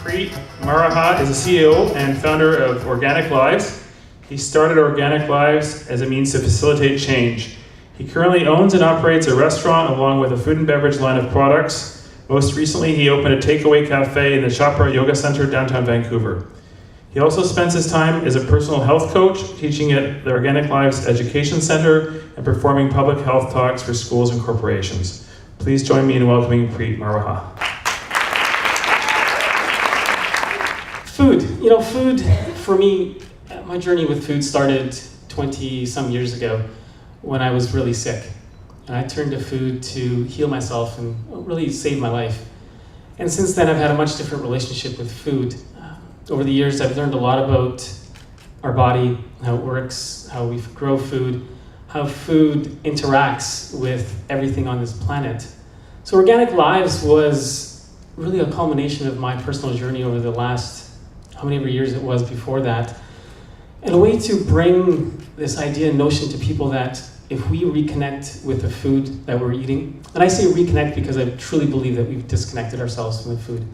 Preet Marwaha is the CEO and founder of Organic Lives. He started Organic Lives as a means to facilitate change. He currently owns and operates a restaurant along with a food and beverage line of products. Most recently, he opened a takeaway cafe in the Chopra Yoga Center downtown Vancouver. He also spends his time as a personal health coach, teaching at the Organic Lives Education Center and performing public health talks for schools and corporations. Please join me in welcoming Preet Marwaha. Food. Food, for me, my journey with food started 20-some years ago when I was really sick. And I turned to food to heal myself and really save my life. And since then, I've had a much different relationship with food. Over the years, I've learned a lot about our body, how it works, how we grow food, how food interacts with everything on this planet. So Organic Lives was really a culmination of my personal journey over the last, how many years it was before that, and a way to bring this idea and notion to people that if we reconnect with the food that we're eating, and I say reconnect because I truly believe that we've disconnected ourselves from the food.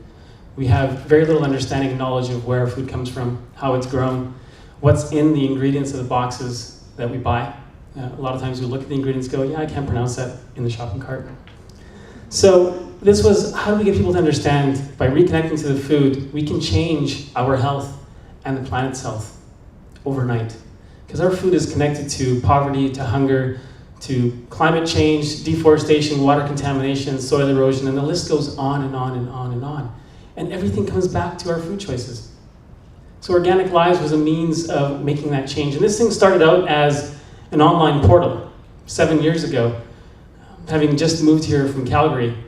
We have very little understanding and knowledge of where food comes from, how it's grown, what's in the ingredients of the boxes that we buy. A lot of times we look at the ingredients and go, yeah, I can't pronounce that in the shopping cart. So this was, how do we get people to understand by reconnecting to the food, we can change our health and the planet's health overnight. Because our food is connected to poverty, to hunger, to climate change, deforestation, water contamination, soil erosion, and the list goes on and on and on and on. And everything comes back to our food choices. So Organic Lives was a means of making that change. And this thing started out as an online portal 7 years ago, having just moved here from Calgary.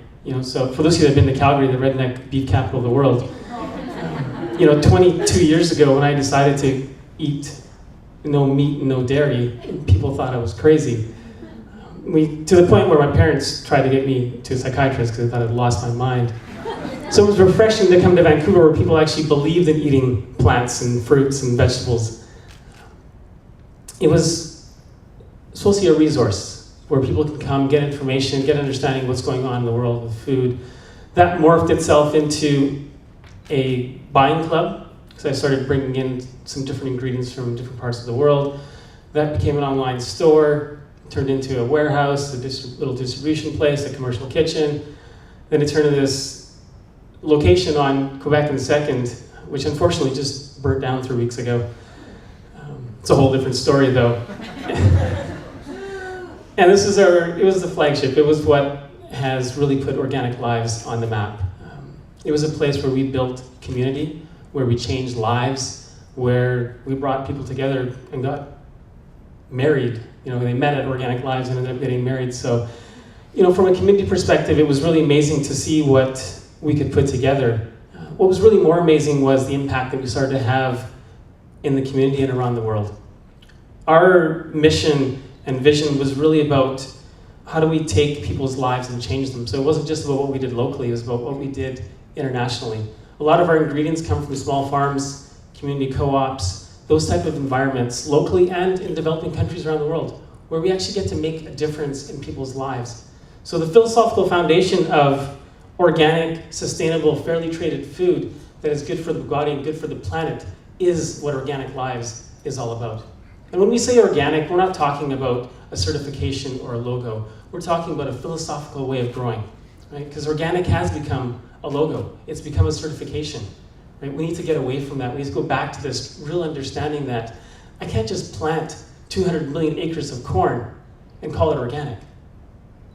So for those of you that have been to Calgary, the redneck beef capital of the world, 22 years ago when I decided to eat no meat and no dairy, people thought I was crazy. To the point where my parents tried to get me to a psychiatrist because they thought I'd lost my mind. So it was refreshing to come to Vancouver where people actually believed in eating plants and fruits and vegetables. It was supposed to be a resource where people can come, get information, get understanding of what's going on in the world with food. That morphed itself into a buying club, because I started bringing in some different ingredients from different parts of the world. That became an online store, turned into a warehouse, a little distribution place, a commercial kitchen. Then it turned into this location on Quebec and 2nd, which unfortunately just burnt down 3 weeks ago. It's a whole different story though. And it was the flagship. It was what has really put Organic Lives on the map. It was a place where we built community, where we changed lives, where we brought people together and got married. They met at Organic Lives and ended up getting married. So, from a community perspective, it was really amazing to see what we could put together. What was really more amazing was the impact that we started to have in the community and around the world. Our mission and vision was really about how do we take people's lives and change them. So it wasn't just about what we did locally, it was about what we did internationally. A lot of our ingredients come from small farms, community co-ops, those type of environments, locally and in developing countries around the world, where we actually get to make a difference in people's lives. So the philosophical foundation of organic, sustainable, fairly traded food that is good for the body and good for the planet is what Organic Lives is all about. And when we say organic, we're not talking about a certification or a logo. We're talking about a philosophical way of growing, right? Because organic has become a logo. It's become a certification, right? We need to get away from that. We need to go back to this real understanding that I can't just plant 200 million acres of corn and call it organic,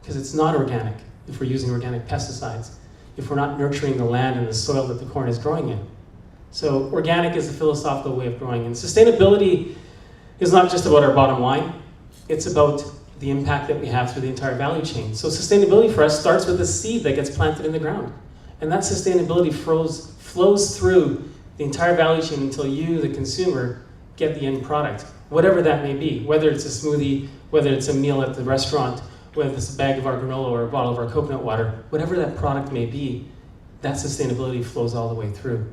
because it's not organic if we're using organic pesticides, if we're not nurturing the land and the soil that the corn is growing in. So organic is a philosophical way of growing. And sustainability is not just about our bottom line, it's about the impact that we have through the entire value chain. So sustainability for us starts with the seed that gets planted in the ground. And that sustainability flows through the entire value chain until you, the consumer, get the end product, whatever that may be, whether it's a smoothie, whether it's a meal at the restaurant, whether it's a bag of our granola or a bottle of our coconut water, whatever that product may be, that sustainability flows all the way through.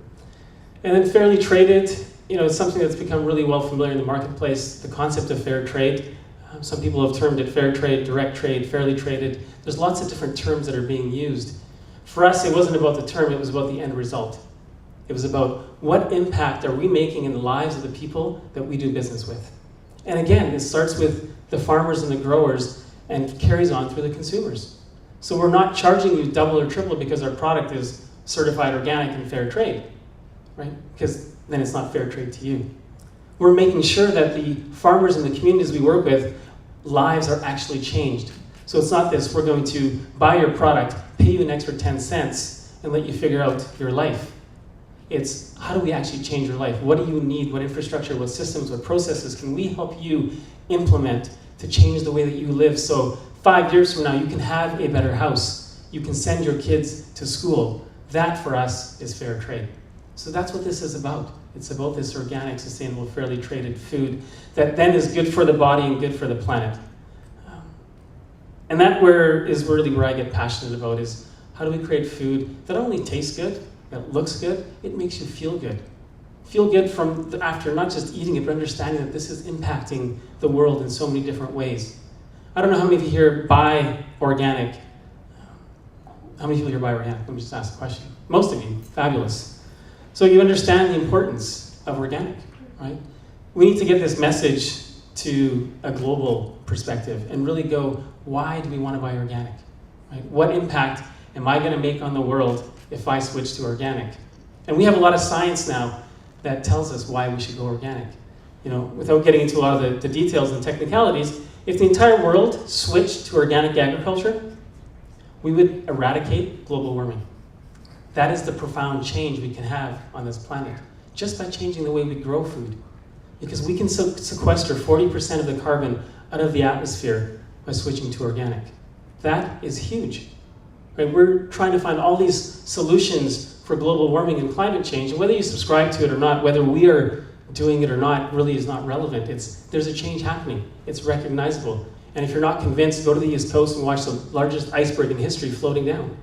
And then fairly traded, it's something that's become really well familiar in the marketplace, the concept of fair trade. Some people have termed it fair trade, direct trade, fairly traded. There's lots of different terms that are being used. For us, it wasn't about the term, it was about the end result. It was about what impact are we making in the lives of the people that we do business with. And again, it starts with the farmers and the growers and carries on through the consumers. So we're not charging you double or triple because our product is certified organic and fair trade, right? Because then it's not fair trade to you. We're making sure that the farmers and the communities we work with, lives are actually changed. So it's not this, we're going to buy your product, pay you an extra 10 cents, and let you figure out your life. It's how do we actually change your life? What do you need? What infrastructure, what systems, what processes can we help you implement to change the way that you live so 5 years from now you can have a better house, you can send your kids to school. That for us is fair trade. So that's what this is about. It's about this organic, sustainable, fairly traded food that then is good for the body and good for the planet. And that is really where I get passionate about is how do we create food that not only tastes good, that looks good, it makes you feel good. Feel good from after not just eating it, but understanding that this is impacting the world in so many different ways. I don't know how many of you here buy organic. How many people here buy organic? Let me just ask the question. Most of you, fabulous. So you understand the importance of organic, right? We need to get this message to a global perspective and really go, why do we want to buy organic? Right? What impact am I going to make on the world if I switch to organic? And we have a lot of science now that tells us why we should go organic. You know, without getting into a lot of the details and technicalities, if the entire world switched to organic agriculture, we would eradicate global warming. That is the profound change we can have on this planet, just by changing the way we grow food. Because we can sequester 40% of the carbon out of the atmosphere by switching to organic. That is huge. Right? We're trying to find all these solutions for global warming and climate change, and whether you subscribe to it or not, whether we are doing it or not, really is not relevant. There's a change happening. It's recognizable. And if you're not convinced, go to the East Coast and watch the largest iceberg in history floating down.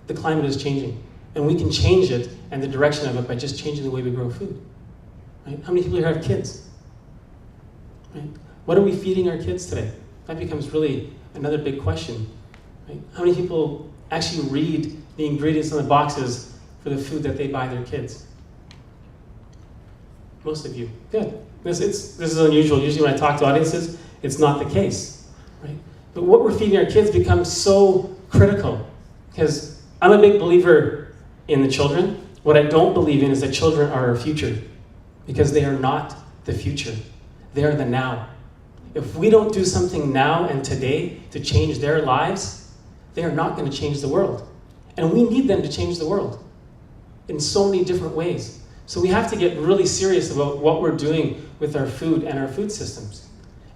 The climate is changing, and we can change it and the direction of it by just changing the way we grow food. Right? How many people here have kids? Right? What are we feeding our kids today? That becomes really another big question. Right? How many people actually read the ingredients on the boxes for the food that they buy their kids? Most of you. Good. This is unusual. Usually when I talk to audiences, it's not the case. Right? But what we're feeding our kids becomes so critical, because I'm a big believer in the children. What I don't believe in is that children are our future, because they are not the future. They are the now. If we don't do something now and today to change their lives, they are not going to change the world. And we need them to change the world in so many different ways. So we have to get really serious about what we're doing with our food and our food systems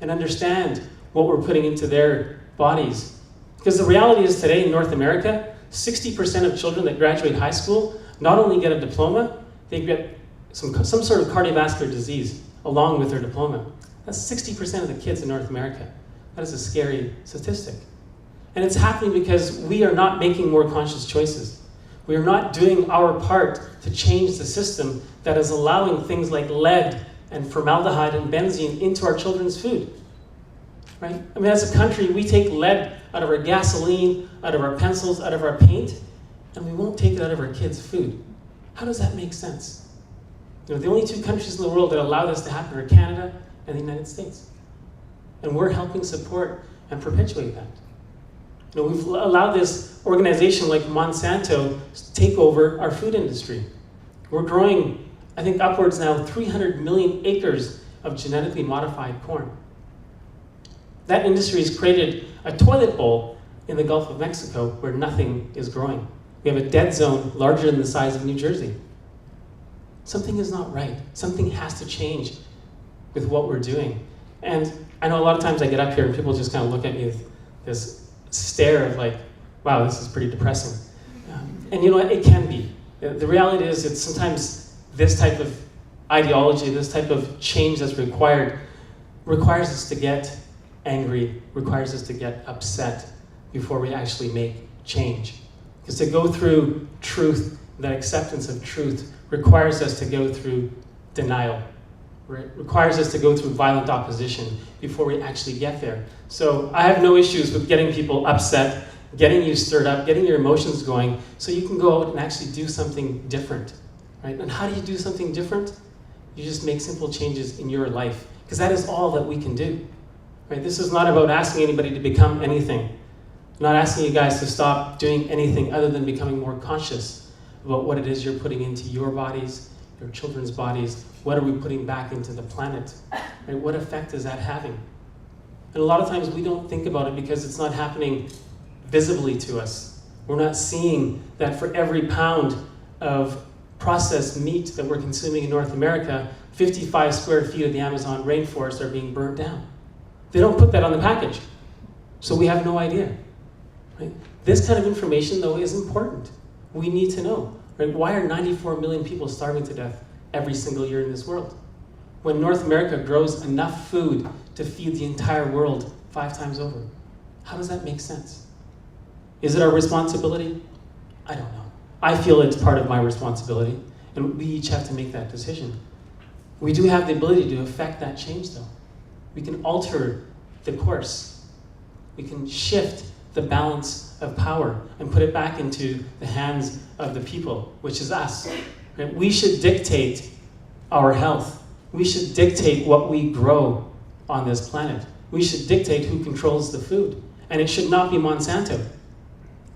and understand what we're putting into their bodies. Because the reality is today in North America, 60% of children that graduate high school not only get a diploma, they get some sort of cardiovascular disease along with their diploma. That's 60% of the kids in North America. That is a scary statistic. And it's happening because we are not making more conscious choices. We are not doing our part to change the system that is allowing things like lead and formaldehyde and benzene into our children's food. Right? I mean, as a country, we take lead out of our gasoline, out of our pencils, out of our paint, and we won't take it out of our kids' food. How does that make sense? You know, the only two countries in the world that allow this to happen are Canada and the United States. And we're helping support and perpetuate that. You know, we've allowed this organization like Monsanto to take over our food industry. We're growing, I think, upwards now 300 million acres of genetically modified corn. That industry has created a toilet bowl in the Gulf of Mexico where nothing is growing. We have a dead zone larger than the size of New Jersey. Something is not right. Something has to change with what we're doing. And I know a lot of times I get up here and people just kind of look at me with this stare of like, wow, this is pretty depressing. And you know what, it can be. The reality is it's sometimes this type of ideology, this type of change that's required, requires us to get angry, requires us to get upset before we actually make change. Because to go through truth, that acceptance of truth, requires us to go through denial. It requires us to go through violent opposition before we actually get there. So I have no issues with getting people upset, getting you stirred up, getting your emotions going, so you can go out and actually do something different. right? And how do you do something different? You just make simple changes in your life, because that is all that we can do, right? This is not about asking anybody to become anything. I'm not asking you guys to stop doing anything other than becoming more conscious about what it is you're putting into your bodies, your children's bodies. What are we putting back into the planet? Right? What effect is that having? And a lot of times we don't think about it because it's not happening visibly to us. We're not seeing that for every pound of processed meat that we're consuming in North America, 55 square feet of the Amazon rainforest are being burnt down. They don't put that on the package, so we have no idea. Right? This kind of information, though, is important. We need to know. Right? Why are 94 million people starving to death every single year in this world? When North America grows enough food to feed the entire world 5 times over. How does that make sense? Is it our responsibility? I don't know. I feel it's part of my responsibility, and we each have to make that decision. We do have the ability to affect that change, though. We can alter the course. We can shift the balance of power and put it back into the hands of the people, which is us. Right? We should dictate our health. We should dictate what we grow on this planet. We should dictate who controls the food. And it should not be Monsanto.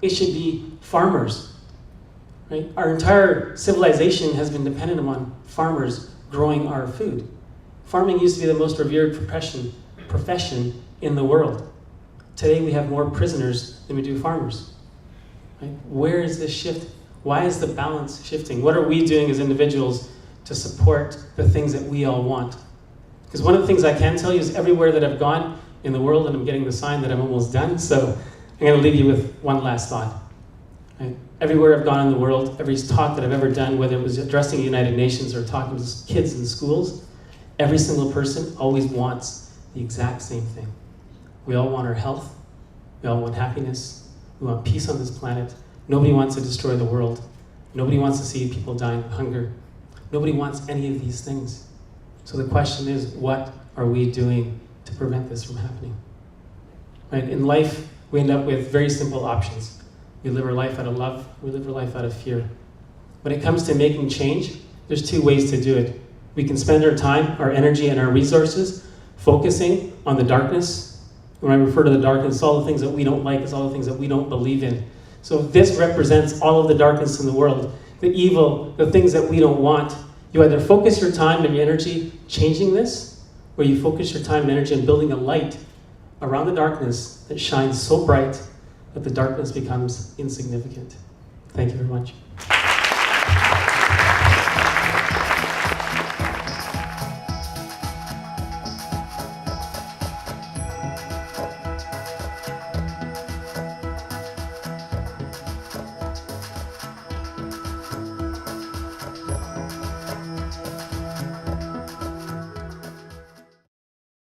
It should be farmers. Right? Our entire civilization has been dependent upon farmers growing our food. Farming used to be the most revered profession in the world. Today we have more prisoners than we do farmers. Right? Where is this shift? Why is the balance shifting? What are we doing as individuals to support the things that we all want? Because one of the things I can tell you is everywhere that I've gone in the world, and I'm getting the sign that I'm almost done, so I'm going to leave you with one last thought. Right? Everywhere I've gone in the world, every talk that I've ever done, whether it was addressing the United Nations or talking to kids in schools, every single person always wants the exact same thing. We all want our health. We all want happiness. We want peace on this planet. Nobody wants to destroy the world. Nobody wants to see people dying of hunger. Nobody wants any of these things. So the question is, what are we doing to prevent this from happening? Right? In life, we end up with very simple options. We live our life out of love. We live our life out of fear. When it comes to making change, there's 2 ways to do it. We can spend our time, our energy, and our resources focusing on the darkness. When I refer to the darkness, it's all the things that we don't like, it's all the things that we don't believe in. So if this represents all of the darkness in the world, the evil, the things that we don't want, you either focus your time and your energy changing this, or you focus your time and energy on building a light around the darkness that shines so bright that the darkness becomes insignificant. Thank you very much.